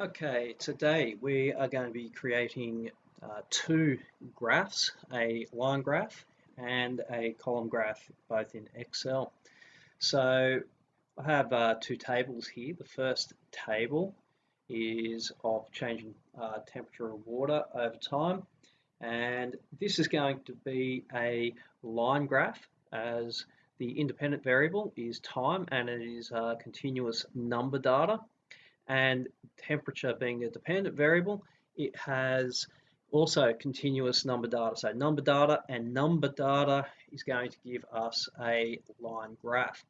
Okay, today we are going to be creating two graphs, a line graph and a column graph, both in Excel. So I have two tables here. The first table is of changing temperature of water over time, and this is going to be a line graph as the independent variable is time and it is continuous number data, and temperature being a dependent variable, it has also continuous number data. So number data and number data is going to give us a line graph.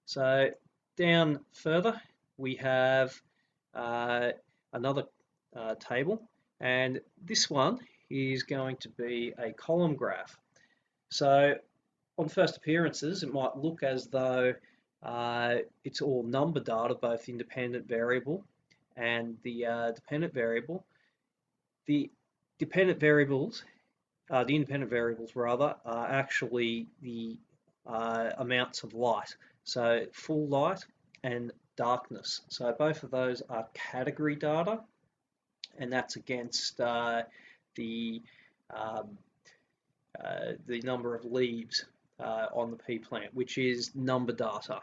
So down further, we have uh, another table, and this one is going to be a column graph. So on first appearances, it might look as though it's all number data, both independent variable and the dependent variable. The dependent variables, the independent variables rather, are actually the amounts of light. So full light and darkness. So both of those are category data, and that's against the um, the number of leaves on the pea plant, which is number data.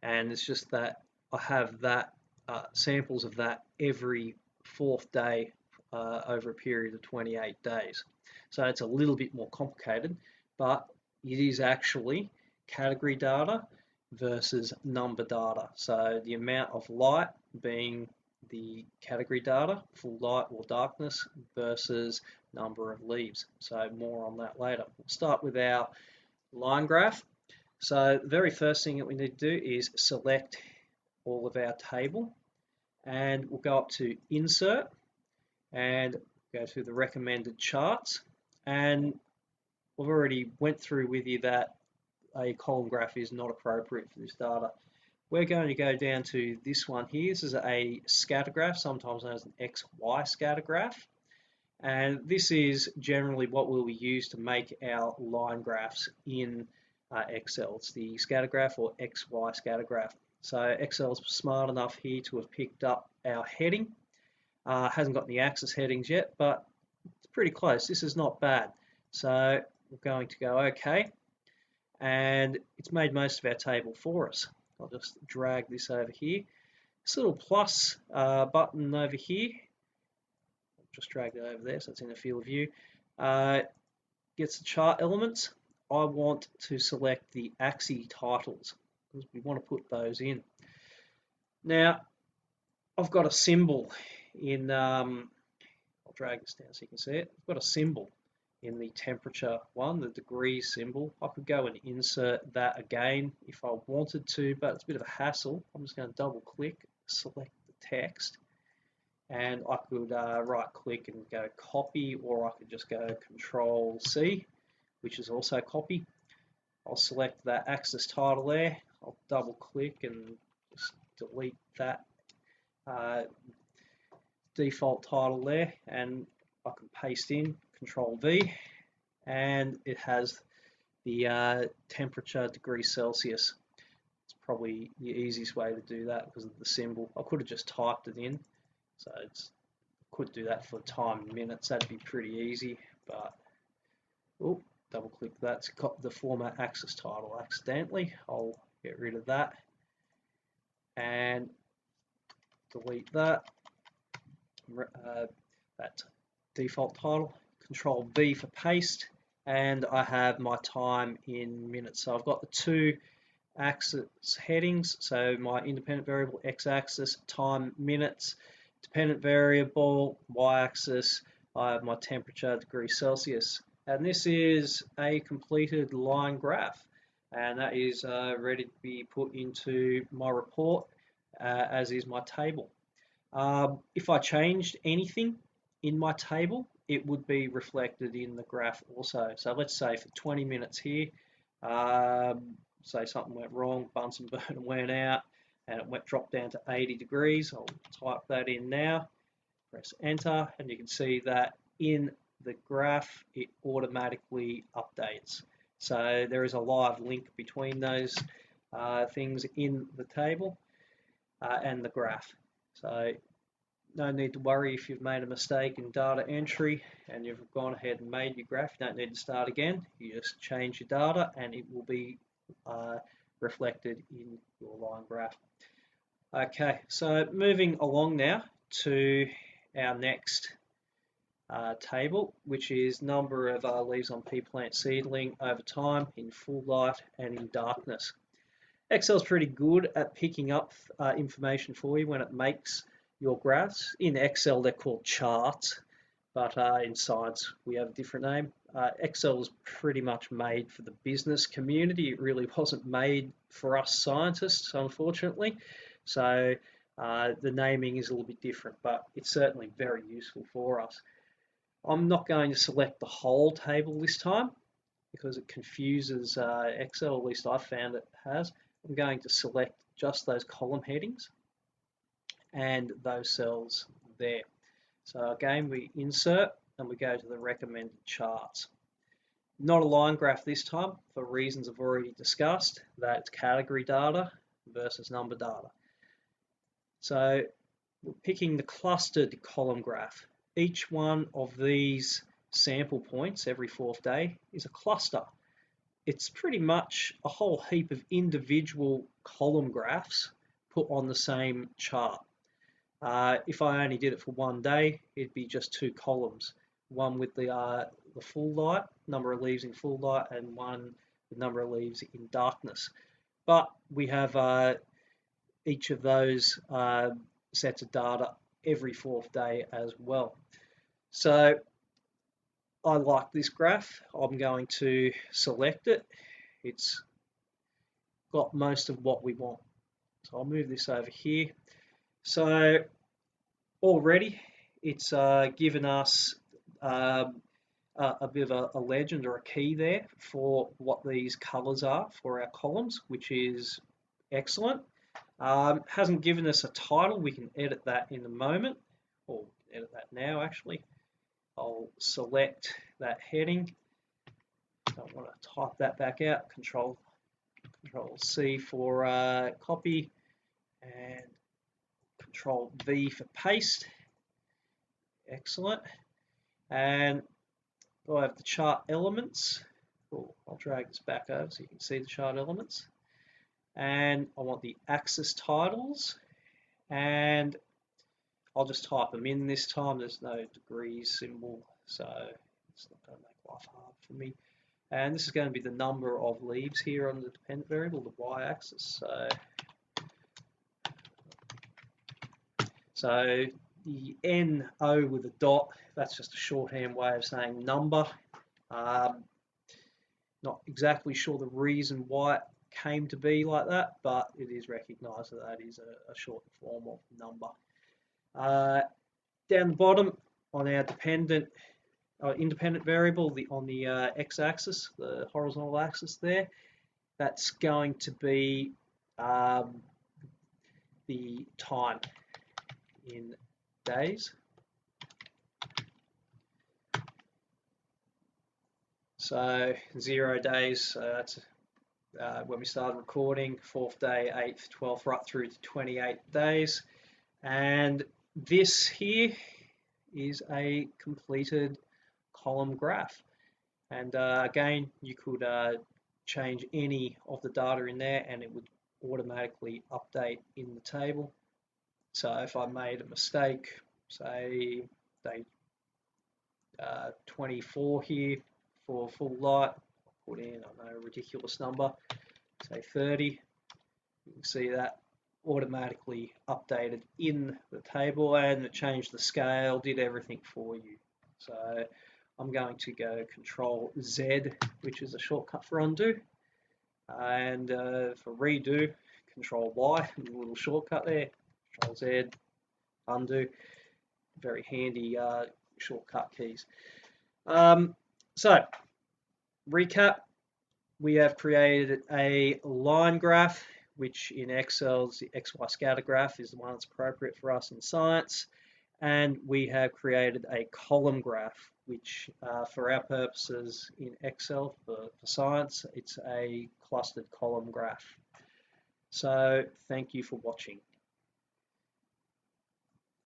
And it's just that I have that samples of that every fourth day over a period of 28 days. So it's a little bit more complicated, but it is actually category data versus number data. So the amount of light being the category data, full light or darkness, versus number of leaves. So more on that later. We'll start with our line graph. So the very first thing that we need to do is select all of our table, and we'll go up to Insert and go to the recommended charts. And we've already went through with you that a column graph is not appropriate for this data. We're going to go down to this one here. This is a scatter graph, sometimes known as an XY scatter graph. And this is generally what we'll use to make our line graphs in Excel. It's the scatter graph or XY scatter graph. So Excel's smart enough here to have picked up our heading. Hasn't got the axis headings yet, but it's pretty close. This is not bad. So we're going to go OK, and it's made most of our table for us. I'll just drag this over here. This little plus button over here, I'll just drag it over there so it's in the field of view, gets the chart elements. I want to select the axis titles because we want to put those in. Now, I've got a symbol in, I'll drag this down so you can see it. I've got a symbol in the temperature one, the degrees symbol. I could go and insert that again if I wanted to, but it's a bit of a hassle. I'm just going to double click, select the text, and I could right click and go copy, or I could just go Control C, which is also copy. I'll select that axis title there. I'll double click and just delete that default title there, and I can paste in Control V, and it has the temperature degrees Celsius. It's probably the easiest way to do that because of the symbol. I could have just typed it in, so could do that for time minutes. That'd be pretty easy, but double click that. It's got the format axis title accidentally. I'll get rid of that and delete that. That default title. Control V for paste, and I have my time in minutes. So I've got the two axis headings. So my independent variable x-axis, time minutes, dependent variable y-axis, I have my temperature degrees Celsius. And this is a completed line graph, and that is ready to be put into my report, as is my table. If I changed anything in my table, it would be reflected in the graph also. So let's say for 20 minutes here, say something went wrong, Bunsen burner went out, and it dropped down to 80 degrees. I'll type that in now, press enter, and you can see that in the graph it automatically updates. So there is a live link between those things in the table and the graph. So no need to worry if you've made a mistake in data entry and you've gone ahead and made your graph. You don't need to start again. You just change your data and it will be reflected in your line graph. Okay, so moving along now to our next table, which is number of leaves on pea plant seedling over time in full light and in darkness. Excel's pretty good at picking up information for you when it makes your graphs. In Excel, they're called charts, but in Science, we have a different name. Excel is pretty much made for the business community. It really wasn't made for us scientists, unfortunately. So the naming is a little bit different, but it's certainly very useful for us. I'm not going to select the whole table this time because it confuses Excel, at least I found it has. I'm going to select just those column headings and those cells there. So again, we insert and we go to the recommended charts. Not a line graph this time for reasons I've already discussed, that it's category data versus number data. So we're picking the clustered column graph. Each one of these sample points every fourth day is a cluster. It's pretty much a whole heap of individual column graphs put on the same chart. If I only did it for one day, it'd be just two columns, one with the full light, number of leaves in full light, and one with number of leaves in darkness. But we have each of those sets of data every fourth day as well. So I like this graph. I'm going to select it. It's got most of what we want. So I'll move this over here. So already it's given us a bit of a legend or a key there for what these colors are for our columns, which is excellent. Hasn't given us a title. We can edit that in a moment, or edit that now actually. I'll select that heading. Don't want to type that back out. Control C for copy and Control V for paste. Excellent. And I have the chart elements. I'll drag this back over so you can see the chart elements. And I want the axis titles, and I'll just type them in this time. There's no degrees symbol, so it's not going to make life hard for me. And this is going to be the number of leaves here on the dependent variable, the y-axis. So the NO with a dot, that's just a shorthand way of saying number. Not exactly sure the reason why it came to be like that, but it is recognised that that is a short form of number. Down the bottom on our independent variable, on the x-axis, the horizontal axis there, that's going to be the time in days. So 0 days, that's when we started recording, 4th day, 8th, 12th, right through to 28 days. And this here is a completed column graph. And again, you could change any of the data in there and it would automatically update in the table. So if I made a mistake, say day 24 here for full light, I'll put in, I don't know, a ridiculous number, say 30, you can see that automatically updated in the table, and it changed the scale, did everything for you. So I'm going to go Control Z, which is a shortcut for undo, and for redo, Control Y, a little shortcut there, Control Z, undo, very handy shortcut keys. So recap, we have created a line graph, which in Excel's the XY scatter graph is the one that's appropriate for us in Science. And we have created a column graph, which for our purposes in Excel for Science, it's a clustered column graph. So thank you for watching.